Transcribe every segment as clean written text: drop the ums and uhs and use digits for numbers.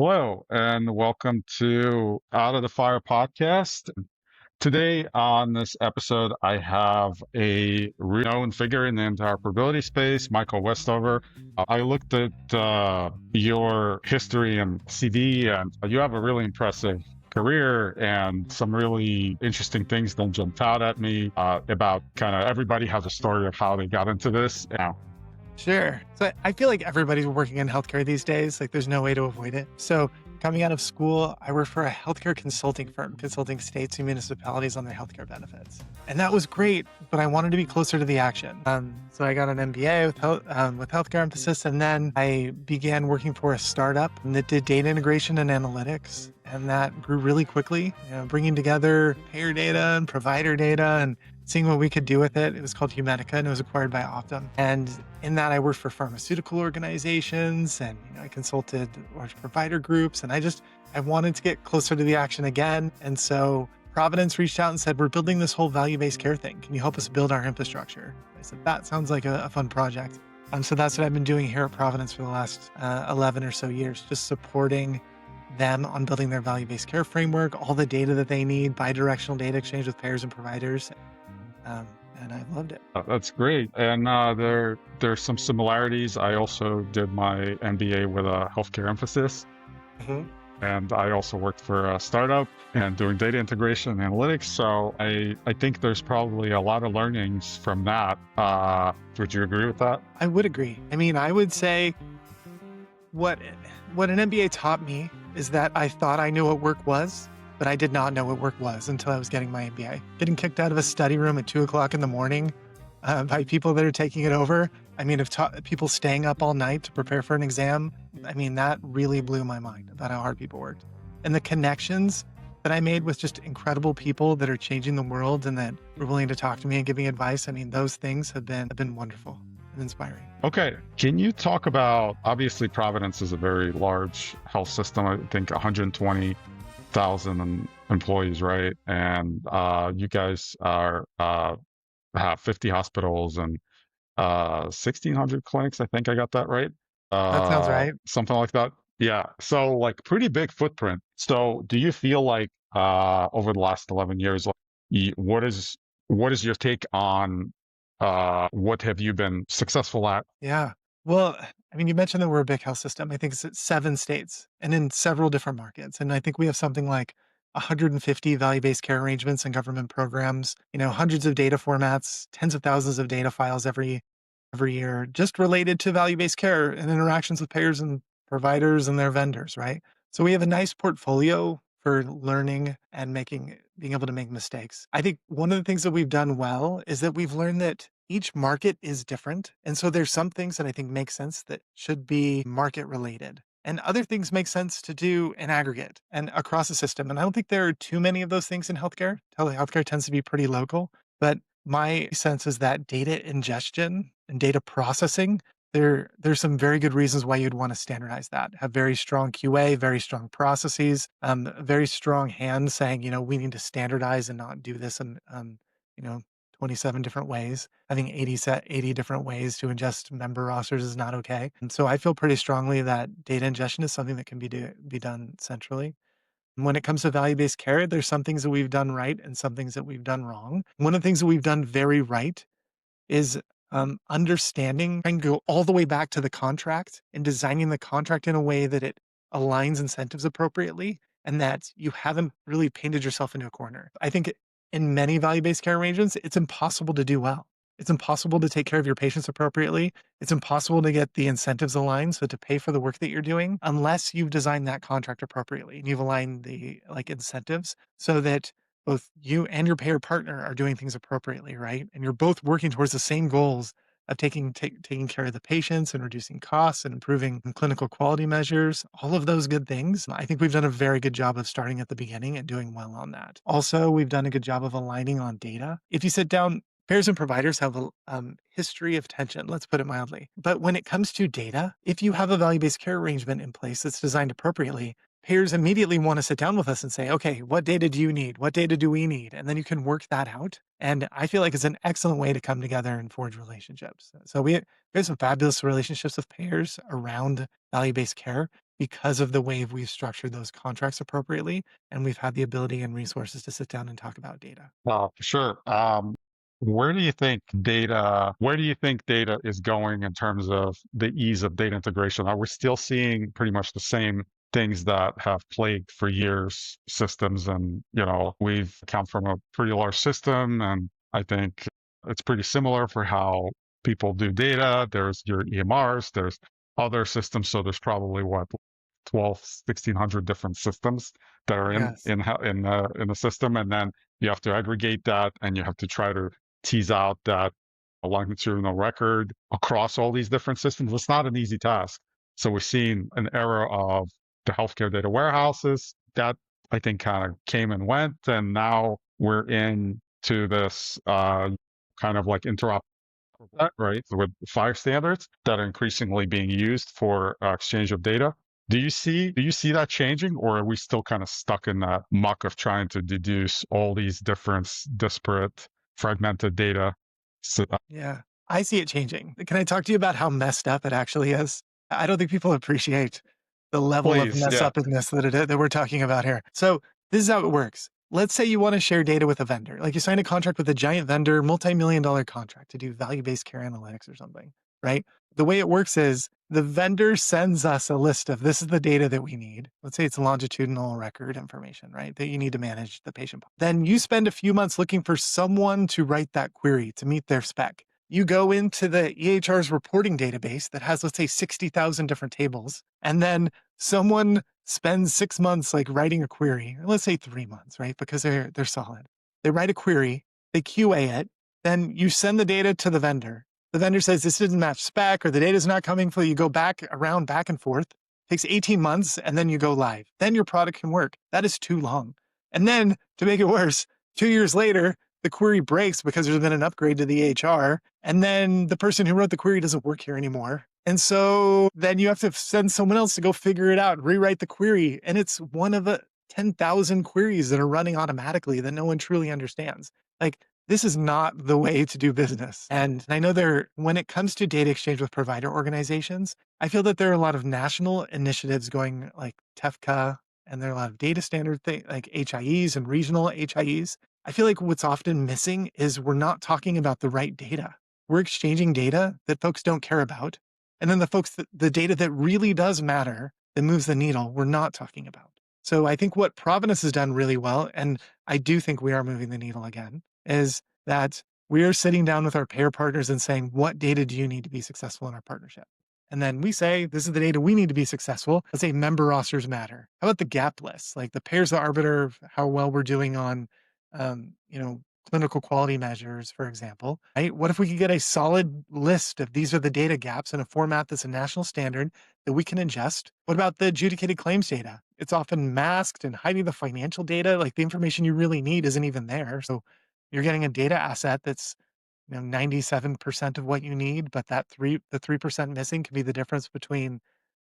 Hello, and welcome to Out of the Fire podcast. Today, on this episode, I have a renowned figure in the interoperability space, Michael Westover. I looked at your history and CV, and you have a really impressive career and some really interesting things that jumped out at me about kind of everybody has a story of how they got into this. Sure. So I feel like everybody's working in healthcare these days. Like there's no way to avoid it. So coming out of school, I worked for a healthcare consulting firm, consulting states and municipalities on their healthcare benefits. And that was great, but I wanted to be closer to the action. So I got an MBA with healthcare emphasis, and then I began working for a startup that did data integration and analytics. And that grew really quickly, bringing together payer data and provider data and seeing what we could do with it. It was called Humedica, and it was acquired by Optum. And in that, I worked for pharmaceutical organizations, and I consulted large provider groups, and I wanted to get closer to the action again. And so Providence reached out and said, we're building this whole value-based care thing. Can you help us build our infrastructure? I said, that sounds like a fun project. So that's what I've been doing here at Providence for the last 11 or so years, just supporting them on building their value-based care framework, all the data that they need, bi-directional data exchange with payers and providers. And I loved it. That's great. And there's some similarities. I also did my MBA with a healthcare emphasis. Mm-hmm. And I also worked for a startup and doing data integration and analytics. So I think there's probably a lot of learnings from that. Would you agree with that? I would agree. I mean, I would say what an MBA taught me is that I thought I knew what work was, but I did not know what work was until I was getting my MBA. Getting kicked out of a study room at 2:00 in the morning by people that are taking it over. I mean, people staying up all night to prepare for an exam. I mean, that really blew my mind about how hard people worked. And the connections that I made with just incredible people that are changing the world and that were willing to talk to me and give me advice. I mean, those things have been wonderful and inspiring. Okay. Can you talk about, obviously Providence is a very large health system. I think 120,000 employees, right? And you guys have 50 hospitals and 1,600 clinics. I think I got that right. That sounds right. Something like that. Yeah. So like pretty big footprint. So do you feel like over the last 11 years, like, what is your take on what have you been successful at? Yeah. Well, I mean, you mentioned that we're a big health system. I think it's at 7 states and in several different markets. And I think we have something like 150 value-based care arrangements and government programs, hundreds of data formats, tens of thousands of data files every year, just related to value-based care and interactions with payers and providers and their vendors, right? So we have a nice portfolio for learning and being able to make mistakes. I think one of the things that we've done well is that we've learned that each market is different. And so there's some things that I think make sense that should be market related. And other things make sense to do in aggregate and across the system. And I don't think there are too many of those things in healthcare. Healthcare tends to be pretty local. But my sense is that data ingestion and data processing, there's some very good reasons why you'd want to standardize that. Have very strong QA, very strong processes, very strong hands saying, we need to standardize and not do this in, 27 different ways. Having 80 different ways to ingest member rosters is not okay. And so I feel pretty strongly that data ingestion is something that can be done centrally. And when it comes to value-based care, there's some things that we've done right and some things that we've done wrong. One of the things that we've done very right is understanding and go all the way back to the contract and designing the contract in a way that it aligns incentives appropriately and that you haven't really painted yourself into a corner. I think in many value-based care arrangements, it's impossible to do well. It's impossible to take care of your patients appropriately. It's impossible to get the incentives aligned, so to pay for the work that you're doing, unless you've designed that contract appropriately and you've aligned the incentives so that both you and your payer partner are doing things appropriately, right? And you're both working towards the same goals of taking care of the patients and reducing costs and improving clinical quality measures, all of those good things. I think we've done a very good job of starting at the beginning and doing well on that. Also, we've done a good job of aligning on data. If you sit down, payers and providers have a history of tension, let's put it mildly. But when it comes to data, if you have a value-based care arrangement in place that's designed appropriately, payers immediately want to sit down with us and say, okay, what data do you need? What data do we need? And then you can work that out. And I feel like it's an excellent way to come together and forge relationships. So we have some fabulous relationships with payers around value-based care. because of the way we've structured those contracts appropriately, and we've had the ability and resources to sit down and talk about data. For sure. Where do you think data is going in terms of the ease of data integration? Are we still seeing pretty much the same things that have plagued for years systems? And, we've come from a pretty large system, and I think it's pretty similar for how people do data. There's your EMRs, there's other systems. So there's probably what, 12, 1,600 different systems that are in Yes. in in the system, and then you have to aggregate that, and you have to try to tease out that longitudinal record across all these different systems. It's not an easy task. So we're seeing an era of the healthcare data warehouses that I think kind of came and went, and now we're into this kind of like interoperability, right, with fire standards that are increasingly being used for exchange of data. Do you see that changing, or are we still kind of stuck in that muck of trying to deduce all these different, disparate, fragmented data? So, Yeah, I see it changing. Can I talk to you about how messed up it actually is? I don't think people appreciate the level of please, mess yeah, upness that we're talking about here. So this is how it works. Let's say you want to share data with a vendor, like you sign a contract with a giant vendor, multi-million-dollar contract to do value-based care analytics or something, right? The way it works is the vendor sends us a list of this is the data that we need. Let's say it's longitudinal record information, right? That you need to manage the patient. Then you spend a few months looking for someone to write that query to meet their spec. You go into the EHR's reporting database that has, let's say, 60,000 different tables, and then someone spends 6 months like writing a query, or let's say 3 months, right? Because they're solid. They write a query, they QA it, then you send the data to the vendor. The vendor says this didn't match spec or the data's not coming full. You go back around, back and forth. Takes 18 months, and then you go live. Then your product can work. That is too long. And then to make it worse, 2 years later, the query breaks because there's been an upgrade to the HR, and then the person who wrote the query doesn't work here anymore. And so then you have to send someone else to go figure it out, rewrite the query. And it's one of 10,000 queries that are running automatically that no one truly understands. Like, this is not the way to do business. And I know when it comes to data exchange with provider organizations, I feel that there are a lot of national initiatives going like TEFCA, and there are a lot of data standard things like HIEs and regional HIEs. I feel like what's often missing is we're not talking about the right data. We're exchanging data that folks don't care about. And then the data that really does matter, that moves the needle, we're not talking about. So I think what Providence has done really well, and I do think we are moving the needle again, is that we are sitting down with our payer partners and saying, what data do you need to be successful in our partnership? And then we say, this is the data we need to be successful. Let's say member rosters matter. How about the gap lists? Like the payer's the arbiter of how well we're doing on, um, you know, clinical quality measures, for example, right? What if we could get a solid list of these are the data gaps in a format that's a national standard that we can ingest? What about the adjudicated claims data? It's often masked and hiding the financial data. Like the information you really need isn't even there. So you're getting a data asset that's 97% of what you need, but the 3% missing can be the difference between,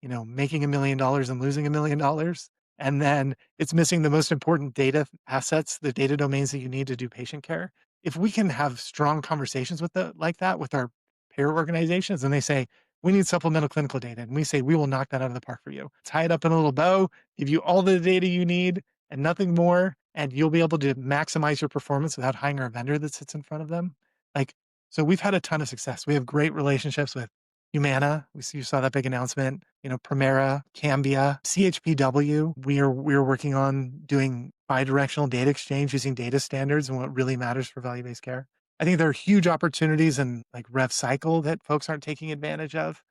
making $1 million and losing $1 million. And then it's missing the most important data assets, the data domains that you need to do patient care. If we can have strong conversations like that with our payer organizations, and they say, we need supplemental clinical data, and we say, we will knock that out of the park for you. Tie it up in a little bow, give you all the data you need and nothing more, and you'll be able to maximize your performance without hiring a vendor that sits in front of them. Like, so we've had a ton of success. We have great relationships with Humana. You saw that big announcement, Primera, Cambia, CHPW. We are working on doing bi-directional data exchange using data standards and what really matters for value-based care. I think there are huge opportunities in like rev cycle that folks aren't taking advantage of.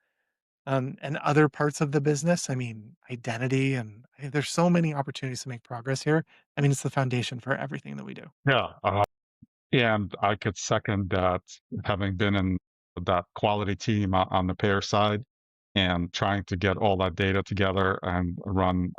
And other parts of the business. I mean, identity, and I think there's so many opportunities to make progress here. I mean, it's the foundation for everything that we do. yeah. And I could second that, having been in that quality team on the payer side and trying to get all that data together and run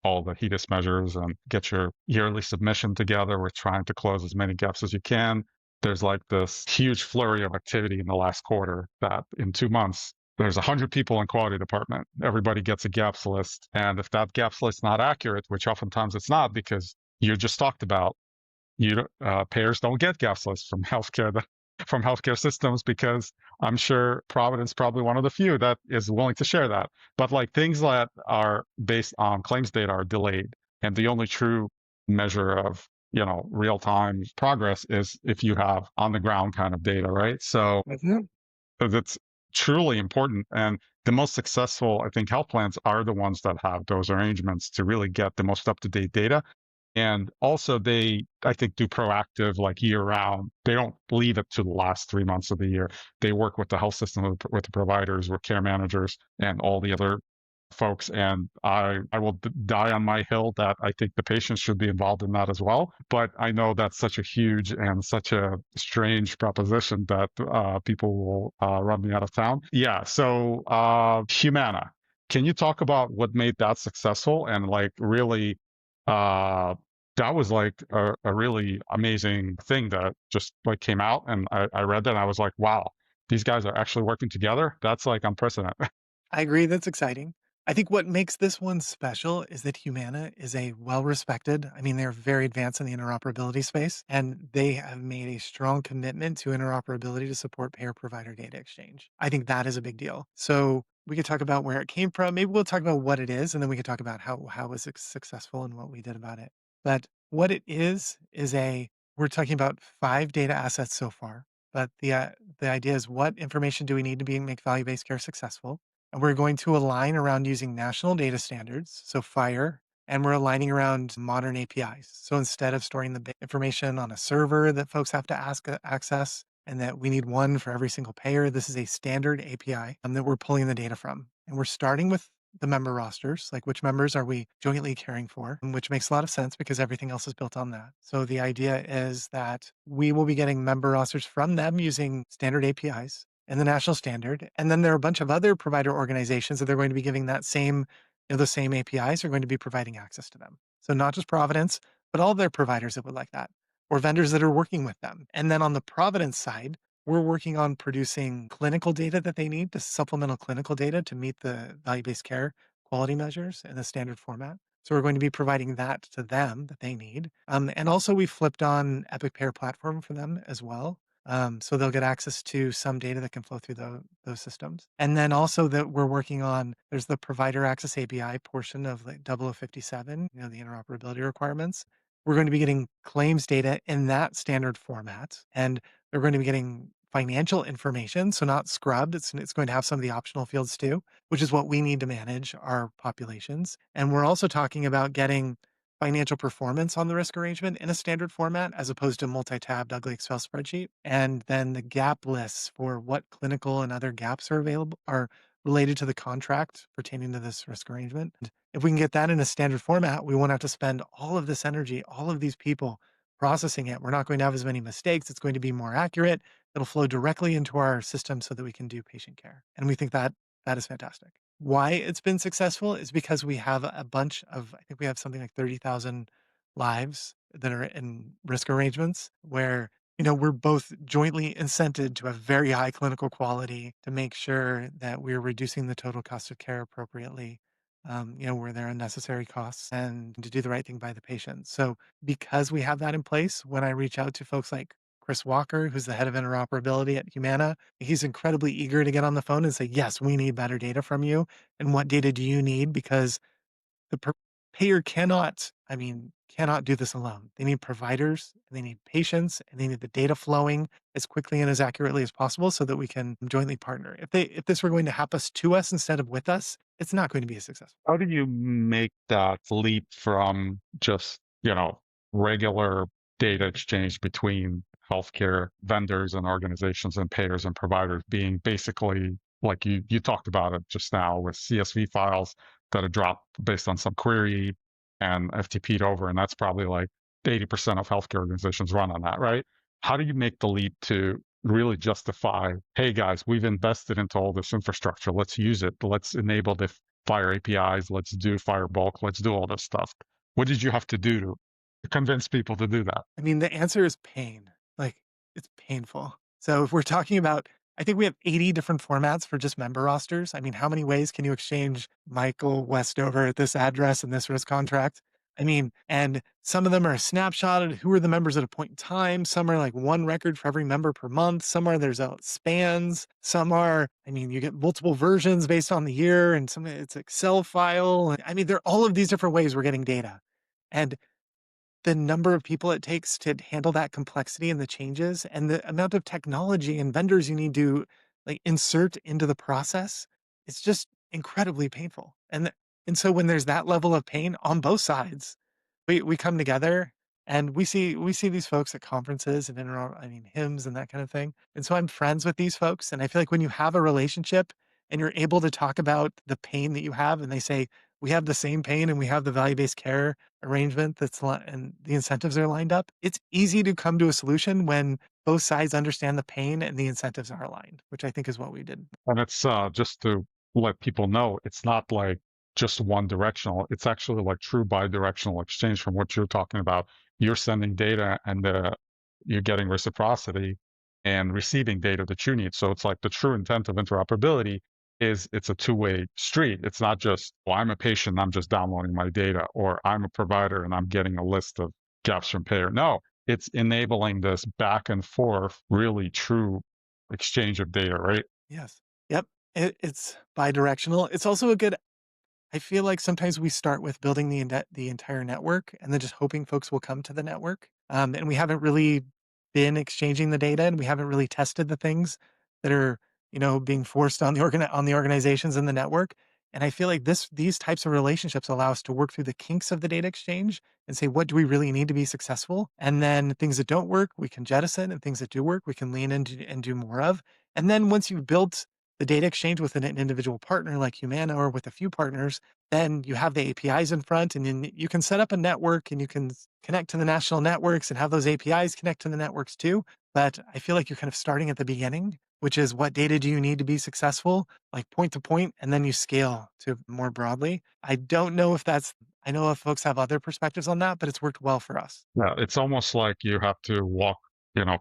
all the HEDIS measures and get your yearly submission together. We're trying to close as many gaps as you can. There's like this huge flurry of activity in the last quarter that in 2 months, there's 100 people in quality department. Everybody gets a gaps list. And if that gaps list is not accurate, which oftentimes it's not because you just talked about, payers don't get gaps lists from healthcare from healthcare systems because I'm sure Providence is probably one of the few that is willing to share that. But like things that are based on claims data are delayed, and the only true measure of real time progress is if you have on the ground kind of data, right? So Mhm. that's truly important. And the most successful, I think, health plans are the ones that have those arrangements to really get the most up to date data. And also, they, I think, do proactive like year round. They don't leave it to the last 3 months of the year. They work with the health system, with the providers, with care managers, and all the other folks. And I will die on my hill that I think the patients should be involved in that as well. But I know that's such a huge and such a strange proposition that people will run me out of town. Yeah. So Humana, can you talk about what made that successful and like really that was like a really amazing thing that just like came out, and I read that and I was like, wow, these guys are actually working together. That's like unprecedented. I agree, that's exciting. I think what makes this one special is that Humana is a well-respected, I mean, they're very advanced in the interoperability space, and they have made a strong commitment to interoperability to support payer-provider data exchange. I think that is a big deal. So we could talk about where it came from. Maybe we'll talk about what it is, and then we could talk about how it was successful and what we did about it. But what it is we're talking about 5 data assets so far, but the idea is what information do we need to make value-based care successful? And we're going to align around using national data standards, so FHIR, and we're aligning around modern APIs. So instead of storing the information on a server that folks have to access, and that we need one for every single payer, this is a standard API that we're pulling the data from. And we're starting with the member rosters, like which members are we jointly caring for, which makes a lot of sense because everything else is built on that. So the idea is that we will be getting member rosters from them using standard APIs and the national standard. And then there are a bunch of other provider organizations that they're going to be giving that same, the same APIs are going to be providing access to them. So not just Providence, but all of their providers that would like that, or vendors that are working with them. And then on the Providence side, we're working on producing clinical data that they need, the supplemental clinical data to meet the value-based care quality measures in the standard format. So we're going to be providing that to them that they need. And also we flipped on Epic Payer Platform for them as well. So they'll get access to some data that can flow through those systems. And then also that we're working on, there's the provider access API portion of like 0057, the interoperability requirements. We're going to be getting claims data in that standard format, and they're going to be getting financial information, so not scrubbed. It's going to have some of the optional fields too, which is what we need to manage our populations. And we're also talking about getting financial performance on the risk arrangement in a standard format as opposed to multi-tabbed ugly Excel spreadsheet. And then the gap lists for what clinical and other gaps are available are related to the contract pertaining to this risk arrangement. And if we can get that in a standard format, we won't have to spend all of this energy, all of these people processing it. We're not going to have as many mistakes. It's going to be more accurate. It'll flow directly into our system so that we can do patient care. And we think that that is fantastic. Why it's been successful is because we have a bunch of, I think we have something like 30,000 lives that are in risk arrangements where, we're both jointly incented to have very high clinical quality to make sure that we're reducing the total cost of care appropriately, where there are unnecessary costs and to do the right thing by the patient. So because we have that in place, when I reach out to folks like Chris Walker, who's the head of interoperability at Humana, he's incredibly eager to get on the phone and say, yes, we need better data from you. And what data do you need? Because the payer cannot do this alone. They need providers, and they need patients, and they need the data flowing as quickly and as accurately as possible so that we can jointly partner. If this were going to happen to us instead of with us, it's not going to be as successful. How do you make that leap from just, regular data exchange between healthcare vendors and organizations and payers and providers being basically like you talked about it just now with CSV files that are dropped based on some query and FTP'd over, and that's probably like 80% of healthcare organizations run on that, right? How do you make the leap to really justify, hey guys, we've invested into all this infrastructure, let's use it, let's enable the FHIR APIs, let's do FHIR bulk, let's do all this stuff. What did you have to do to convince people to do that? I mean, the answer is pain. Like, it's painful. So if we're talking about, I think we have 80 different formats for just member rosters. I mean, how many ways can you exchange Michael Westover at this address and this risk contract? I mean, and some of them are a snapshot of who are the members at a point in time. Some are like one record for every member per month. Some are there's spans. Some are, I mean, you get multiple versions based on the year, and some it's Excel file. I mean, there are all of these different ways we're getting data. And the number of people it takes to handle that complexity and the changes and the amount of technology and vendors you need to like insert into the process, it's just incredibly painful. And so when there's that level of pain on both sides, we come together and we see these folks at conferences and I mean hymns and that kind of thing. And so I'm friends with these folks. And I feel like when you have a relationship and you're able to talk about the pain that you have, and they say, we have the same pain and we have the value-based care arrangement and the incentives are lined up, it's easy to come to a solution when both sides understand the pain and the incentives are aligned, which I think is what we did. And it's just to let people know, it's not like just one directional. It's actually like true bi-directional exchange from what you're talking about. You're sending data and you're getting reciprocity and receiving data that you need. So it's like the true intent of interoperability is it's a two-way street. It's not just, well, I'm a patient, I'm just downloading my data, or I'm a provider and I'm getting a list of gaps from payer. No, it's enabling this back and forth, really true exchange of data, right? Yes. Yep. It's bi-directional. It's also a good I feel like sometimes we start with building the entire network and then just hoping folks will come to the network. And we haven't really been exchanging the data, and we haven't really tested the things that are, being forced on on the organizations in the network. And I feel like these types of relationships allow us to work through the kinks of the data exchange and say, what do we really need to be successful? And then things that don't work, we can jettison, and things that do work, we can lean into and do more of. And then once you've built the data exchange with an individual partner like Humana or with a few partners, then you have the APIs in front, and then you can set up a network and you can connect to the national networks and have those APIs connect to the networks too. But I feel like you're kind of starting at the beginning, which is what data do you need to be successful, like point to point, and then you scale to more broadly. I don't know if I know if folks have other perspectives on that, but it's worked well for us. Yeah, it's almost like you have to walk,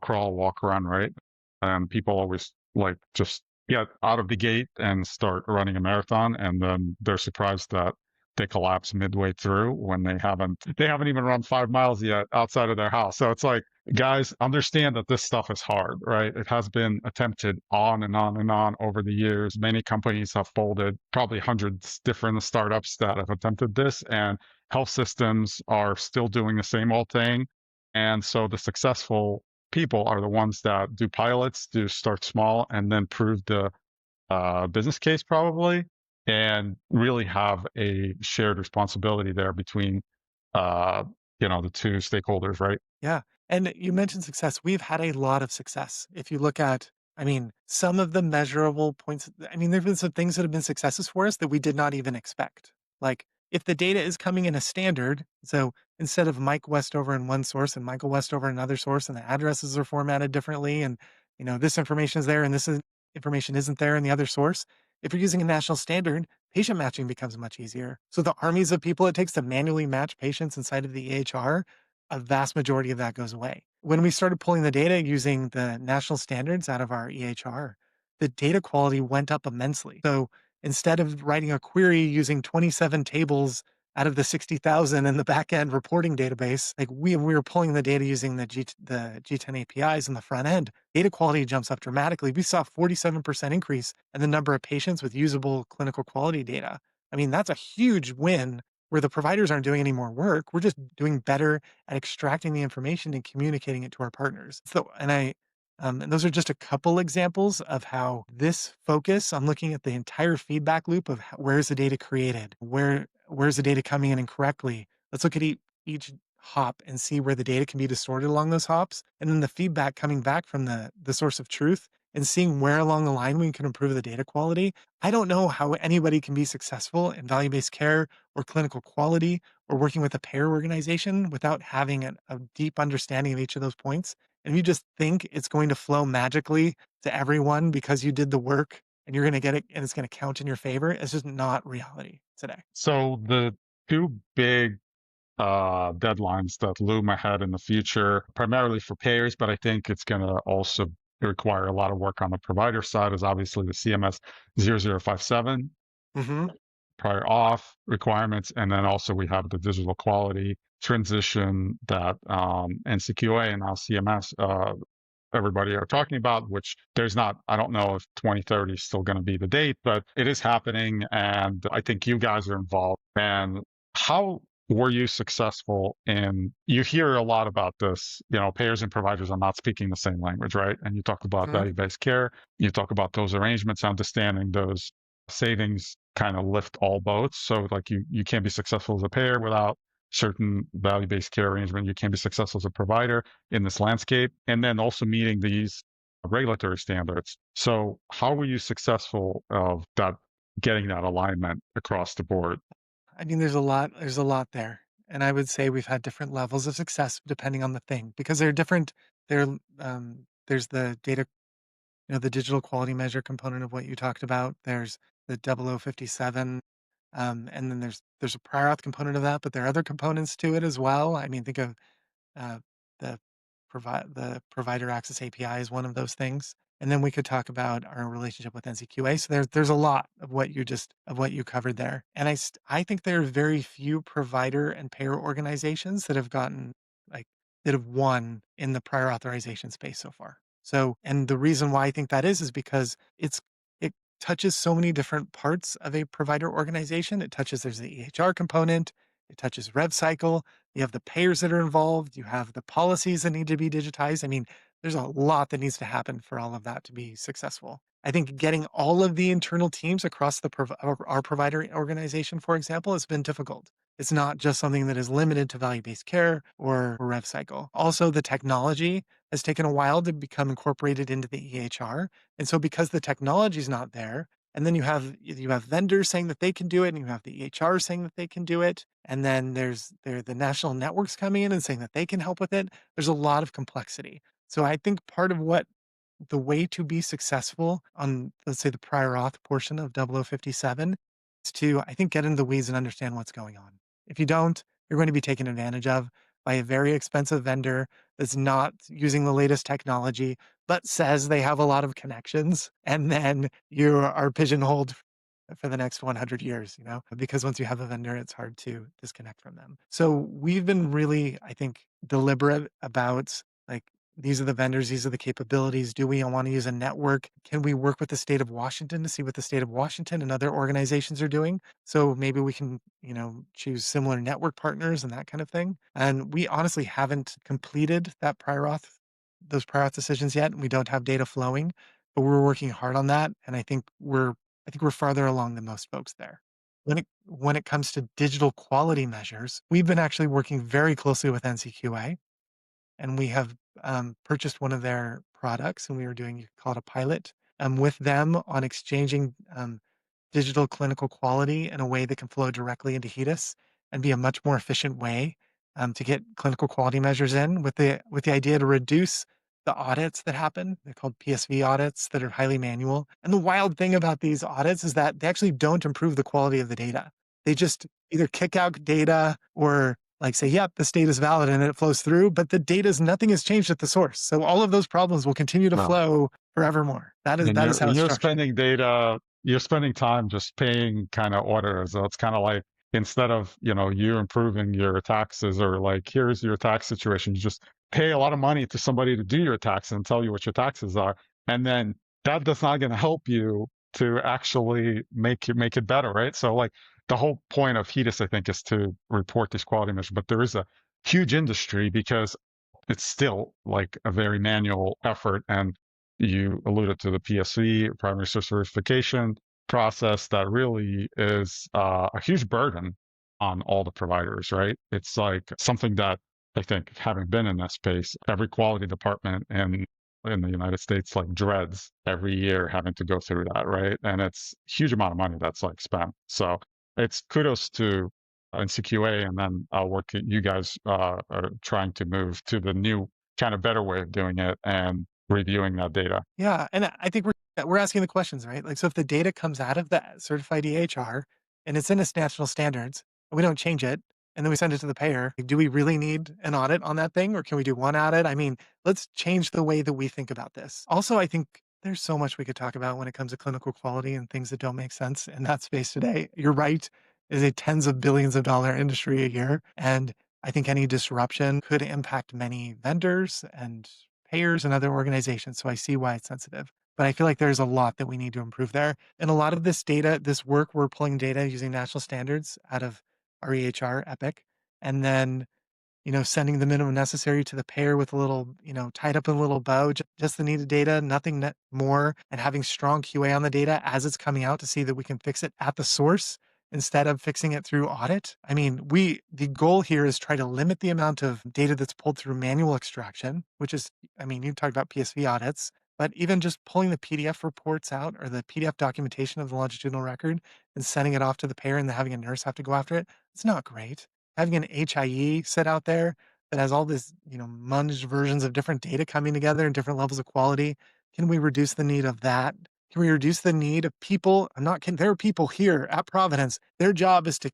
crawl, walk, run, right? And people always like just get out of the gate and start running a marathon, and then they're surprised that they collapse midway through when they haven't even run 5 miles yet outside of their house. So it's like, guys, understand that this stuff is hard, right? It has been attempted on and on and on over the years. Many companies have folded, probably hundreds different startups that have attempted this, and health systems are still doing the same old thing. And so the successful people are the ones that do pilots, do start small, and then prove the business case probably, and really have a shared responsibility there between uh, the two stakeholders, right? Yeah. And you mentioned success. We've had a lot of success. If you look at, I mean, some of the measurable points, I mean, there have been some things that have been successes for us that we did not even expect. Like if the data is coming in a standard, so instead of Mike Westover in one source and Michael Westover in another source, and the addresses are formatted differently, and this information is there and information isn't there in the other source. If you're using a national standard, patient matching becomes much easier. So the armies of people it takes to manually match patients inside of the EHR, a vast majority of that goes away. When we started pulling the data using the national standards out of our EHR, the data quality went up immensely. So instead of writing a query using 27 tables out of the 60,000 in the backend reporting database, like we were pulling the data using the G10 APIs in the front end, data quality jumps up dramatically. We saw a 47% increase in the number of patients with usable clinical quality data. I mean, that's a huge win where the providers aren't doing any more work. We're just doing better at extracting the information and communicating it to our partners. And those are just a couple examples of how this focus on looking at the entire feedback loop of where's the data created, where's the data coming in incorrectly. Let's look at each hop and see where the data can be distorted along those hops, and then the feedback coming back from the source of truth and seeing where along the line we can improve the data quality. I don't know how anybody can be successful in value-based care or clinical quality or working with a payer organization without having a deep understanding of each of those points. And you just think it's going to flow magically to everyone because you did the work and you're going to get it and it's going to count in your favor. It's just not reality today. So the two big deadlines that loom ahead in the future, primarily for payers, but I think it's going to also require a lot of work on the provider side, is obviously the CMS 0057. Hmm. prior auth requirements, and then also we have the digital quality transition that NCQA and now CMS everybody are talking about, which there's not, I don't know if 2030 is still going to be the date, but it is happening. And I think you guys are involved. And how were you successful in, you hear a lot about this, payers and providers are not speaking the same language, right? And you talk about Mhm. value-based care, you talk about those arrangements, understanding those savings kind of lift all boats. So like you can't be successful as a payer without certain value-based care arrangement. You can't be successful as a provider in this landscape, and then also meeting these regulatory standards. So how were you successful of that, getting that alignment across the board? I mean, there's a lot there. And I would say we've had different levels of success depending on the thing because they're different. There, there's the data, the digital quality measure component of what you talked about. There's the 0057. And then there's a prior auth component of that, but there are other components to it as well. I mean, think of uh, the the provider access API is one of those things. And then we could talk about our relationship with NCQA. So there's a lot of what you covered there. And I think there are very few provider and payer organizations that have gotten like that have won in the prior authorization space so far. So, and the reason why I think that is because it touches so many different parts of a provider organization. It touches, there's the EHR component, it touches rev cycle, you have the payers that are involved, you have the policies that need to be digitized. I mean, there's a lot that needs to happen for all of that to be successful. I think getting all of the internal teams across our provider organization, for example, has been difficult. It's not just something that is limited to value-based care or rev cycle. Also, the technology has taken a while to become incorporated into the EHR. And so because the technology is not there, and then you have vendors saying that they can do it, and you have the EHR saying that they can do it, and then there the national networks coming in and saying that they can help with it. There's a lot of complexity. So I think part of what the way to be successful on, let's say, the prior auth portion of 0057 is to, I think, get into the weeds and understand what's going on. If you don't, you're going to be taken advantage of by a very expensive vendor that's not using the latest technology, but says they have a lot of connections. And then you are pigeonholed for the next 100 years, because once you have a vendor, it's hard to disconnect from them. So we've been really, I think, deliberate about like, these are the vendors, these are the capabilities. Do we want to use a network? Can we work with the state of Washington to see what the state of Washington and other organizations are doing? So maybe we can, choose similar network partners and that kind of thing. And we honestly haven't completed those prior auth decisions yet, and we don't have data flowing, but we're working hard on that. And I think we're farther along than most folks there. When it comes to digital quality measures, we've been actually working very closely with NCQA, and we have purchased one of their products, and we were doing, you could call it a pilot, with them on exchanging digital clinical quality in a way that can flow directly into HEDIS and be a much more efficient way to get clinical quality measures in, with the idea to reduce the audits that happen. They're called PSV audits that are highly manual. And the wild thing about these audits is that they actually don't improve the quality of the data. They just either kick out data or like say, yep, this data is valid and it flows through, but the nothing has changed at the source. So all of those problems will continue to No. flow forevermore. That is And that is how it's you're structured. spending data, you're spending time just paying kind of auditors. So it's kind of like, instead of, you improving your taxes, or like, here's your tax situation, you just pay a lot of money to somebody to do your tax and tell you what your taxes are. And then that's not going to help you to actually make it better, right? So like the whole point of HEDIS, I think, is to report these quality measures, but there is a huge industry because it's still like a very manual effort. And you alluded to the PSV, primary source verification process, that really is a huge burden on all the providers, right? It's like something that I think, having been in that space, every quality department in the United States like dreads every year having to go through that, right? And it's a huge amount of money that's like spent. So it's kudos to NCQA, and then what you guys are trying to move to the new kind of better way of doing it and reviewing that data. Yeah, and I think we're asking the questions, right? Like, so if the data comes out of the certified EHR and it's in its national standards, and we don't change it, and then we send it to the payer, like, do we really need an audit on that thing, or can we do one audit? I mean, let's change the way that we think about this. Also, I think There's so much we could talk about when it comes to clinical quality and things that don't make sense in that space today. You're right, it is a tens of billions of dollar industry a year, and I think any disruption could impact many vendors and payers and other organizations, so I see why it's sensitive. But I feel like there's a lot that we need to improve there, and a lot of this data, this work, we're pulling data using national standards out of our EHR, Epic, and then sending the minimum necessary to the payer with a little, tied up in a little bow, just the needed data, nothing more, and having strong QA on the data as it's coming out to see that we can fix it at the source instead of fixing it through audit. I mean, the goal here is try to limit the amount of data that's pulled through manual extraction, which is, I mean, you talked about PSV audits, but even just pulling the PDF reports out or the PDF documentation of the longitudinal record and sending it off to the payer and then having a nurse have to go after it, it's not great. Having an HIE sit out there that has all this, munged versions of different data coming together and different levels of quality, can we reduce the need of that? Can we reduce the need of people? I'm not kidding. There are people here at Providence. Their job is to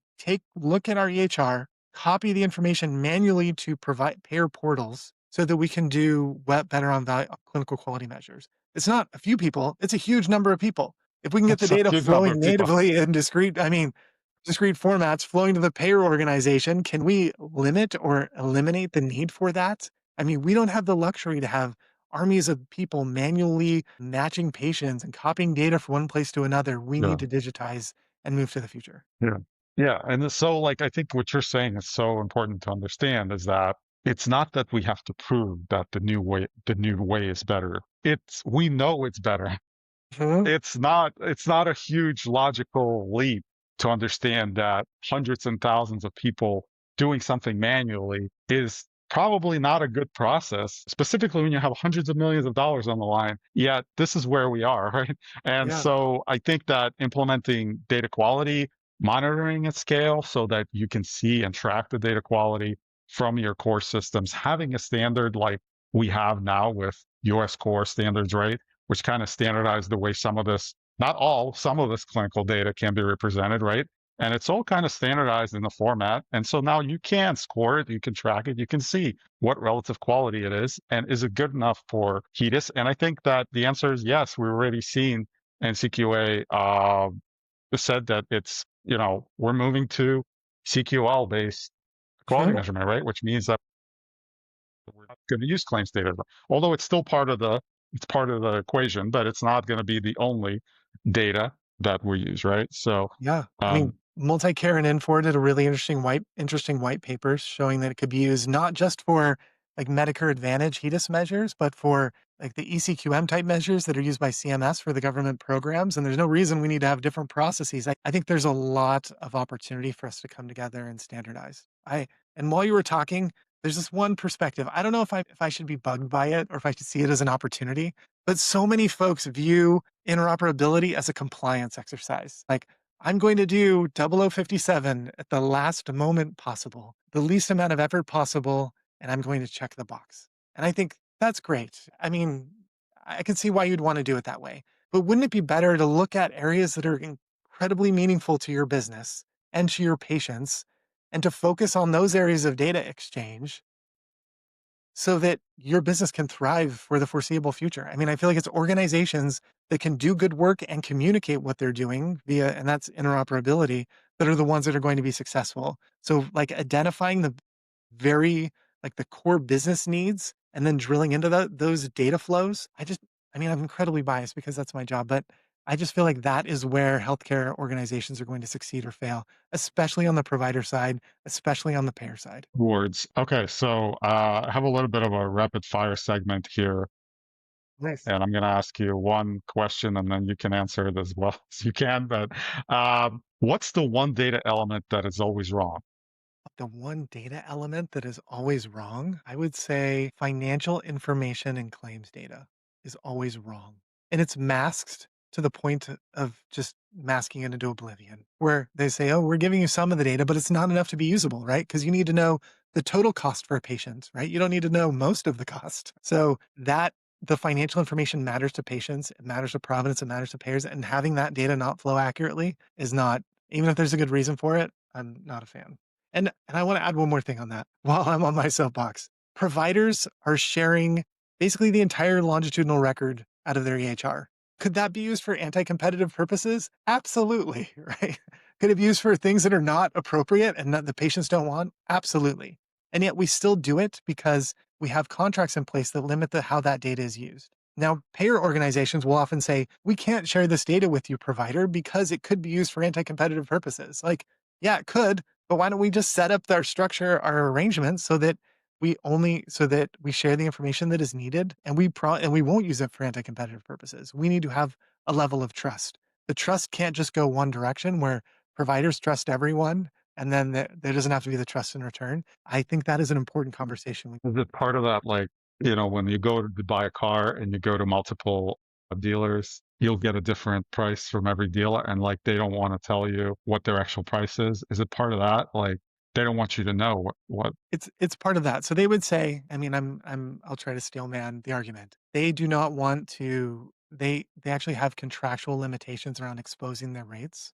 look at our EHR, copy the information manually to provide payer portals so that we can do better on clinical quality measures. It's not a few people, it's a huge number of people. If we can get the It's a data huge number flowing of people. natively in discrete formats flowing to the payer organization, can we limit or eliminate the need for that? I mean, we don't have the luxury to have armies of people manually matching patients and copying data from one place to another. We Yeah. need to digitize and move to the future. Yeah. Yeah. And so, like, I think what you're saying is so important to understand is that it's not that we have to prove that the new way is better. We know it's better. Mhm. It's not a huge logical leap to understand that hundreds and thousands of people doing something manually is probably not a good process, specifically when you have hundreds of millions of dollars on the line. Yet this is where we are, right? And Yeah. so I think that implementing data quality, monitoring at scale so that you can see and track the data quality from your core systems, having a standard like we have now with US core standards, right? Which kind of standardized the way some of this, not all, some of this clinical data can be represented, right? And it's all kind of standardized in the format. And so now you can score it, you can track it, you can see what relative quality it is, and is it good enough for HEDIS? And I think that the answer is yes. We've already seen NCQA said that we're moving to CQL based quality Mhm. measurement, right? Which means that we're not going to use claims data, although it's part of the equation, but it's not going to be the only data that we use, right? So, Yeah. I mean, um, Multicare and Infor did a really interesting white paper showing that it could be used not just for like Medicare Advantage HEDIS measures, but for like the ECQM type measures that are used by CMS for the government programs. And there's no reason we need to have different processes. I think there's a lot of opportunity for us to come together and standardize. And while you were talking, there's this one perspective. I don't know if I should be bugged by it or if I should see it as an opportunity, but so many folks view interoperability as a compliance exercise. Like, I'm going to do 0057 at the last moment possible, the least amount of effort possible, and I'm going to check the box. And I think that's great. I mean, I can see why you'd want to do it that way. But wouldn't it be better to look at areas that are incredibly meaningful to your business and to your patients and to focus on those areas of data exchange so that your business can thrive for the foreseeable future? I mean, I feel like it's organizations that can do good work and communicate what they're doing and that's interoperability, that are the ones that are going to be successful. So, like identifying very like the core business needs and then drilling into those data flows. I mean, I'm incredibly biased because that's my job, but I just feel like that is where healthcare organizations are going to succeed or fail, especially on the provider side, especially on the payer side. words. Okay, so I have a little bit of a rapid fire segment here, Nice. and I'm going to ask you one question, and then you can answer it as well as you can. But what's the one data element that is always wrong? The one data element that is always wrong, I would say financial information and claims data is always wrong. And it's masked to the point of just masking it into oblivion, where they say, oh, we're giving you some of the data, but it's not enough to be usable, right? Because you need to know the total cost for a patient, right? You don't need to know most of the cost. So that the financial information matters to patients, it matters to Providence, it matters to payers, and having that data not flow accurately is not, even if there's a good reason for it, I'm not a fan. And I wanna add one more thing on that while I'm on my soapbox. Providers are sharing basically the entire longitudinal record out of their EHR. Could that be used for anti-competitive purposes? Absolutely, right? Could it be used for things that are not appropriate and that the patients don't want? Absolutely. And yet we still do it because we have contracts in place that limit how that data is used. Now, payer organizations will often say, we can't share this data with you, provider, because it could be used for anti-competitive purposes. Like, yeah, it could, but why don't we just set up our structure, our arrangements so that we share the information that is needed and and we won't use it for anti-competitive purposes. We need to have a level of trust. The trust can't just go one direction where providers trust everyone and then there doesn't have to be the trust in return. I think that is an important conversation. Is it part of that, like, when you go to buy a car and you go to multiple dealers, you'll get a different price from every dealer, and like they don't want to tell you what their actual price is? Is it part of that? Like they don't want you to know what It's part of that. So they would say, I mean, I'll try to steel man the argument. They do not want to they actually have contractual limitations around exposing their rates.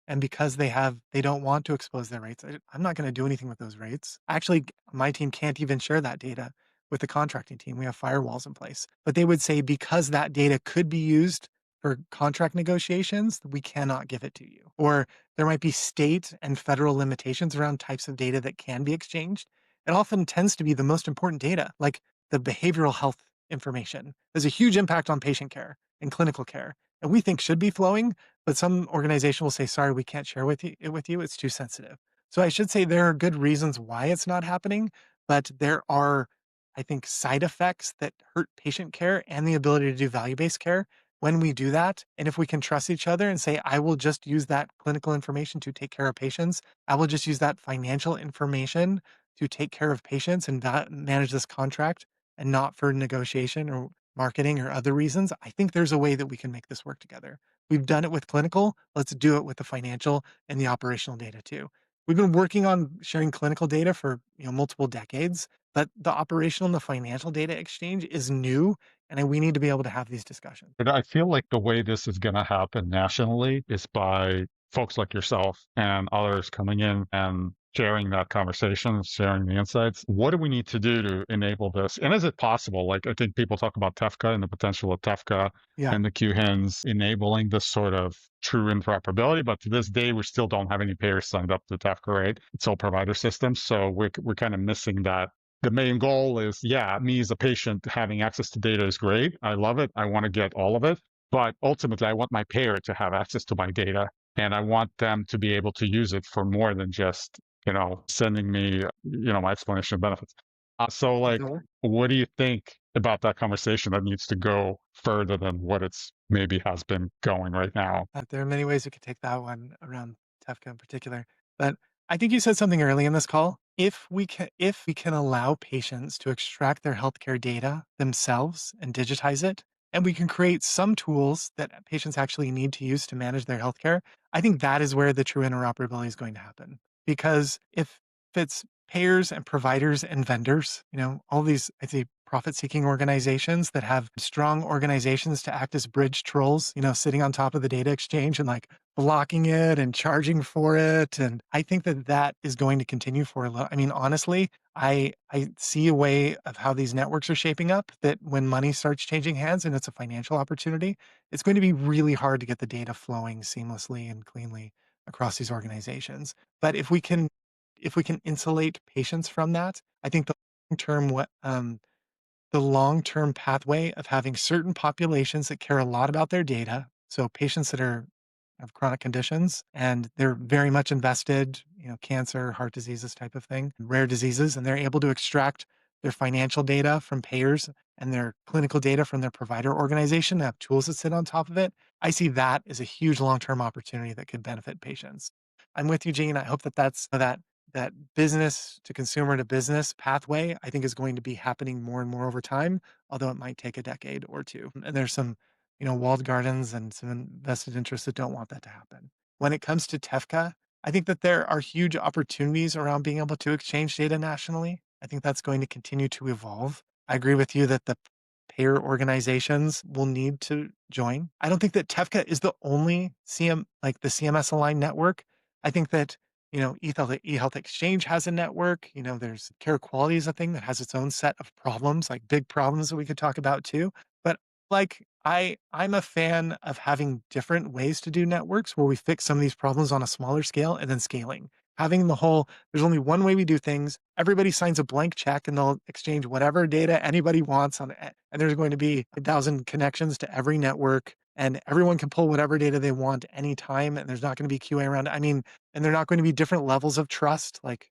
And because they don't want to expose their rates, I'm not going to do anything with those rates. Actually, my team can't even share that data with the contracting team. We have firewalls in place. But they would say because that data could be used for contract negotiations, we cannot give it to you. Or there might be state and federal limitations around types of data that can be exchanged. It often tends to be the most important data, like the behavioral health information. There's a huge impact on patient care and clinical care, and we think should be flowing, but some organization will say, sorry, we can't share with you. It's too sensitive. So I should say there are good reasons why it's not happening, but there are, I think, side effects that hurt patient care and the ability to do value-based care when we do that. And if we can trust each other and say, I will just use that clinical information to take care of patients, I will just use that financial information to take care of patients and manage this contract and not for negotiation or marketing or other reasons, I think there's a way that we can make this work together. We've done it with clinical. Let's do it with the financial and the operational data too. We've been working on sharing clinical data for multiple decades, but the operational and the financial data exchange is new, and we need to be able to have these discussions. But I feel like the way this is going to happen nationally is by folks like yourself and others coming in and sharing that conversation, sharing the insights. What do we need to do to enable this? And is it possible? Like, I think people talk about TEFCA and the potential of TEFCA Yeah. and the QHINs enabling this sort of true interoperability. But to this day, we still don't have any payers signed up to TEFCA, right? It's all provider systems. So we're kind of missing that. The main goal is, yeah, me as a patient having access to data is great. I love it. I want to get all of it. But ultimately, I want my payer to have access to my data, and I want them to be able to use it for more than just, sending me, my explanation of benefits. So, like, what do you think about that conversation that needs to go further than what it's maybe has been going right now? There are many ways we could take that one around Tefka in particular. But I think you said something early in this call. If we can allow patients to extract their healthcare data themselves and digitize it, and we can create some tools that patients actually need to use to manage their healthcare, I think that is where the true interoperability is going to happen. Because if it's payers and providers and vendors, all these, I'd say, profit-seeking organizations that have strong organizations to act as bridge trolls, sitting on top of the data exchange and like blocking it and charging for it. And I think that that is going to continue for a lot. I mean, honestly, I see a way of how these networks are shaping up that when money starts changing hands and it's a financial opportunity, it's going to be really hard to get the data flowing seamlessly and cleanly across these organizations. But if we can insulate patients from that, I think the long-term pathway of having certain populations that care a lot about their data, so patients that have chronic conditions and they're very much invested, cancer, heart disease, this type of thing, rare diseases, and they're able to extract their financial data from payers and their clinical data from their provider organization, have tools that sit on top of it. I see that as a huge long-term opportunity that could benefit patients. I'm with you, Gene. I hope that business to consumer to business pathway, I think is going to be happening more and more over time, although it might take a decade or two. And there's some, walled gardens and some invested interests that don't want that to happen. When it comes to TEFCA, I think that there are huge opportunities around being able to exchange data nationally. I think that's going to continue to evolve. I agree with you that the payer organizations will need to join. I don't think that TEFCA is the only like the CMS aligned network. I think that eHealth Exchange has a network. There's Care Quality is a thing that has its own set of problems, like big problems that we could talk about too. But like I'm a fan of having different ways to do networks where we fix some of these problems on a smaller scale and then scaling. Having the whole, there's only one way we do things. Everybody signs a blank check and they'll exchange whatever data anybody wants on it. And there's going to be 1,000 connections to every network and everyone can pull whatever data they want anytime. And there's not going to be QA around it. I mean, and they're not going to be different levels of trust. Like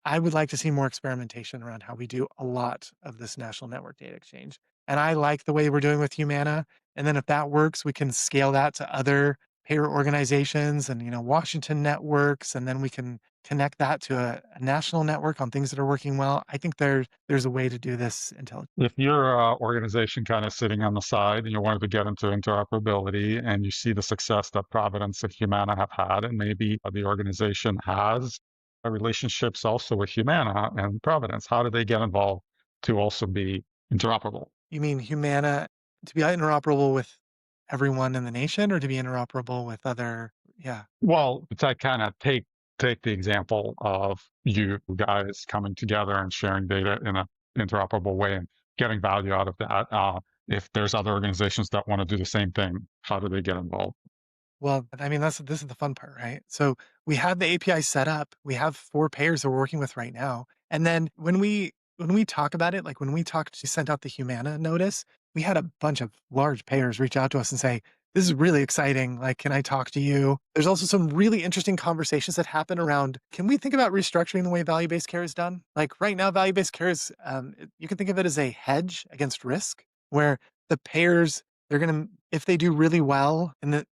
I would like to see more experimentation around how we do a lot of this national network data exchange. And I like the way we're doing with Humana. And then if that works, we can scale that to other payer organizations and, Washington networks. And then we can connect that to a national network on things that are working well. I think there's a way to do this intelligently. If your organization kind of sitting on the side and you wanted to get into interoperability and you see the success that Providence and Humana have had, and maybe the organization has relationships also with Humana and Providence, how do they get involved to also be interoperable? You mean Humana to be interoperable with everyone in the nation or to be interoperable with other, yeah. Well, to kind of take the example of you guys coming together and sharing data in an interoperable way and getting value out of that. If there's other organizations that want to do the same thing, how do they get involved? Well, I mean, this is the fun part, right? So we have the API set up. We have 4 payers that we're working with right now. And then when we talk about it, like when we talked to sent out the Humana notice, we had a bunch of large payers reach out to us and say, this is really exciting. Like, can I talk to you? There's also some really interesting conversations that happen around, can we think about restructuring the way value-based care is done? Like right now, value-based care is, you can think of it as a hedge against risk where the payers, they're going to, if they do really well in the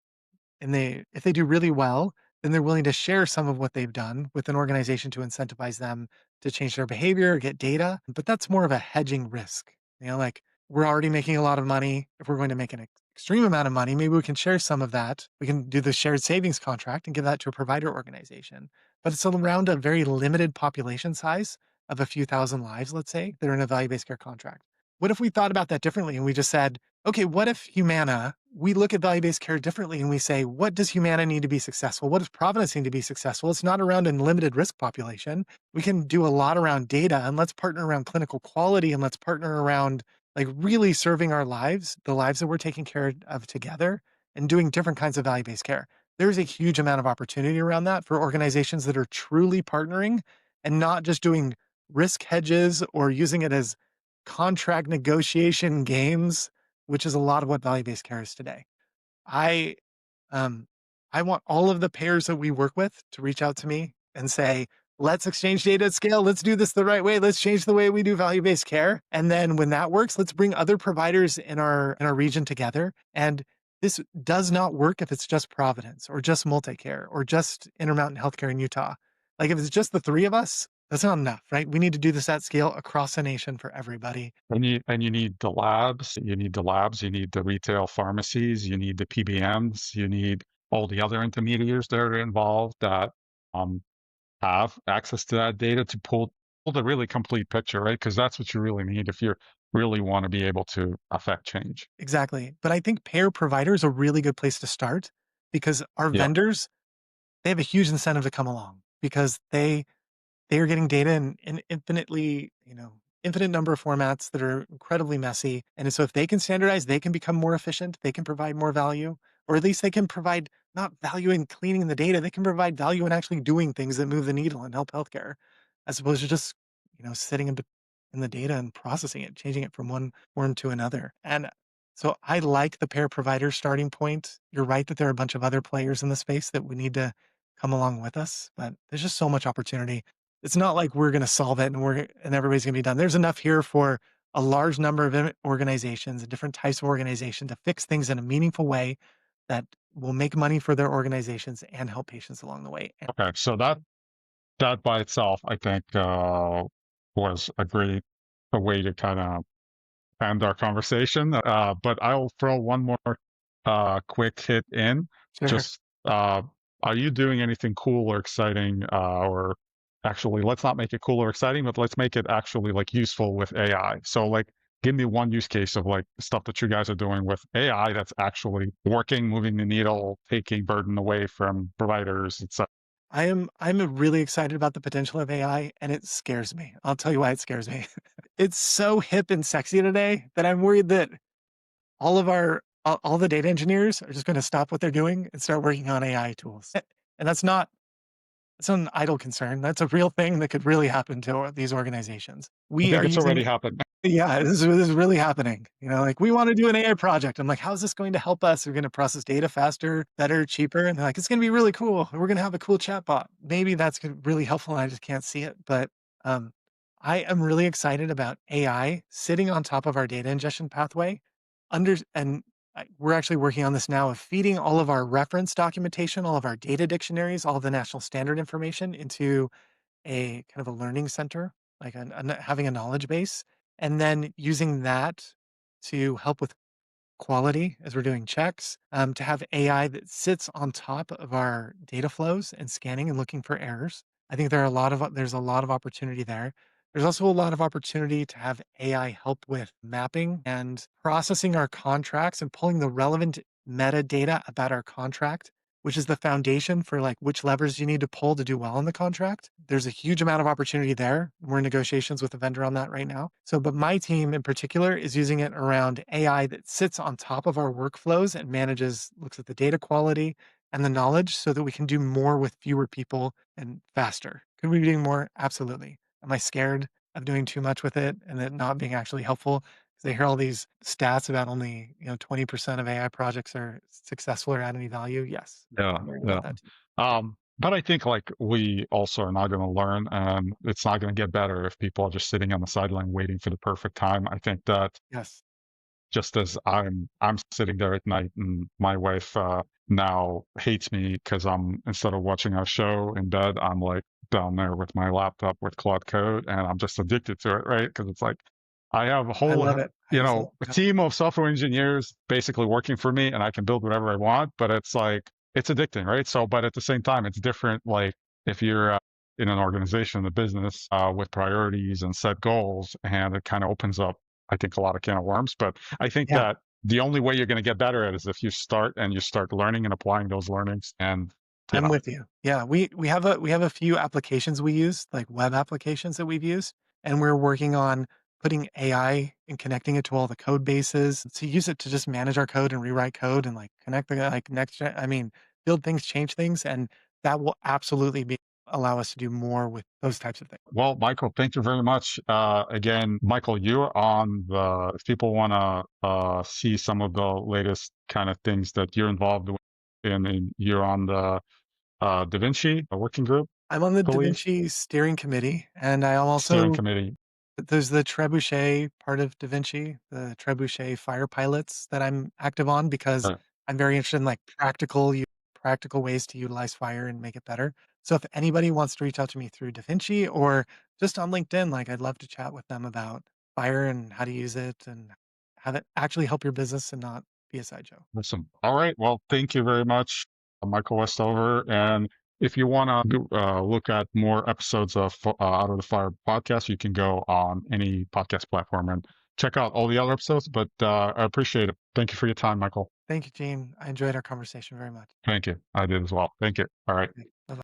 if they do really well, then they're willing to share some of what they've done with an organization to incentivize them to change their behavior or get data. But that's more of a hedging risk. Like we're already making a lot of money. If we're going to make an extreme amount of money, maybe we can share some of that. We can do the shared savings contract and give that to a provider organization. But it's around a very limited population size of a few thousand lives, let's say, that are in a value-based care contract. What if we thought about that differently and we just said, okay, what if Humana, we look at value-based care differently and we say, what does Humana need to be successful? What does Providence need to be successful? It's not around a limited risk population. We can do a lot around data and let's partner around clinical quality and let's partner around like really serving our lives, the lives that we're taking care of together and doing different kinds of value-based care. There's a huge amount of opportunity around that for organizations that are truly partnering and not just doing risk hedges or using it as contract negotiation games, which is a lot of what value-based care is today. I um, I want all of the payers that we work with to reach out to me and say, let's exchange data at scale. Let's do this the right way. Let's change the way we do value-based care. And then when that works, let's bring other providers in our region together. And this does not work if it's just Providence or just Multicare or just Intermountain Healthcare in Utah. Like if it's just the 3 of us, that's not enough, right? We need to do this at scale across the nation for everybody. And you need the labs, you need the retail pharmacies, you need the PBMs, you need all the other intermediaries that are involved that um, have access to that data to pull the really complete picture, right? Because that's what you really need if you really want to be able to affect change. Exactly. But I think payer provider is a really good place to start because our Yeah. vendors, they have a huge incentive to come along because they are getting data in infinitely, infinite number of formats that are incredibly messy. And so if they can standardize, they can become more efficient, they can provide more value, or at least they can provide not value in cleaning the data, they can provide value in actually doing things that move the needle and help healthcare, as opposed to just, sitting in the data and processing it, changing it from one form to another. And so I like the pair provider starting point. You're right that there are a bunch of other players in the space that we need to come along with us, but there's just so much opportunity. It's not like we're going to solve it and everybody's going to be done. There's enough here for a large number of organizations and different types of organization to fix things in a meaningful way that will make money for their organizations and help patients along the way. Okay. So that by itself, I think, was a great a way to kind of end our conversation. But I'll throw one more quick hit in. Sure. Just are you doing anything cool or exciting, or actually, let's not make it cool or exciting, but let's make it actually like useful with AI. So like, give me one use case of like stuff that you guys are doing with AI that's actually working, moving the needle, taking burden away from providers, etc. I'm really excited about the potential of AI and it scares me. I'll tell you why it scares me. It's so hip and sexy today that I'm worried that all of our all the data engineers are just going to stop what they're doing and start working on AI tools. And that's not it's not an idle concern. That's a real thing that could really happen to these organizations. I We think are it's already using happened. yeah, this is really happening. Like, we want to do an AI project. I'm like, how's this going to help us? We're going to process data faster, better, cheaper. And they're like, it's going to be really cool. We're going to have a cool chatbot. Maybe that's really helpful. And I just can't see it. But um, I am really excited about AI sitting on top of our data ingestion pathway. We're actually working on this now of feeding all of our reference documentation, all of our data dictionaries, all of the national standard information into a kind of a learning center, like having a knowledge base, and then using that to help with quality as we're doing checks, to have AI that sits on top of our data flows and scanning and looking for errors. I think there's a lot of opportunity there. There's also a lot of opportunity to have AI help with mapping and processing our contracts and pulling the relevant metadata about our contract, which is the foundation for like which levers you need to pull to do well in the contract. There's a huge amount of opportunity there. We're in negotiations with a vendor on that right now. But my team in particular is using it around AI that sits on top of our workflows and looks at the data quality and the knowledge so that we can do more with fewer people and faster. Could we be doing more? Absolutely. Am I scared of doing too much with it and it not being actually helpful? Because I hear all these stats about only 20% of AI projects are successful or add any value. Yes, Yeah, I'm worried yeah. about that too. But I think like we also are not going to learn, and it's not going to get better if people are just sitting on the sideline waiting for the perfect time. I think that Yes, just as I'm sitting there at night and my wife now hates me because I'm instead of watching our show in bed, I'm like down there with my laptop with Claude Code, and I'm just addicted to it, right? Because it's like I have a I whole love it. I use it. a Yep. team of software engineers basically working for me, and I can build whatever I want. But it's like it's addicting, right? So, but at the same time, it's different. Like if you're in an organization, in a business with priorities and set goals, and it kind of opens up, I think, a lot of can of worms. But I think Yeah. that the only way you're going to get better at it is if you start learning and applying those learnings. And you I'm know, with you. Yeah, we have a few applications we use, like web applications that we've used, and we're working on putting AI and connecting it to all the code bases to use it to just manage our code and rewrite code and like connect the like next gen. I mean, build things, change things, and that will absolutely be allow us to do more with those types of things. well, Michael, thank you very much. Again, Michael, you're on the. If people want to see some of the latest kind of things that you're involved in, and you're on the Da Vinci working group, I'm on the I Da believe, Vinci steering committee, and I am steering also committee. there's the trebuchet part of Da Vinci, the trebuchet fire pilots that I'm active on because Uh, I'm very interested in like practical ways to utilize fire and make it better. So if anybody wants to reach out to me through Da Vinci or just on LinkedIn, like I'd love to chat with them about fire and how to use it and have it actually help your business and not be a sideshow. Awesome. All right. Well, thank you very much, Michael Westover. And if you want to look at more episodes of Out of the Fire podcast, you can go on any podcast platform and check out all the other episodes. But I appreciate it. Thank you for your time, Michael. Thank you, Gene. I enjoyed our conversation very much. Thank you. I did as well. Thank you. All right. Bye.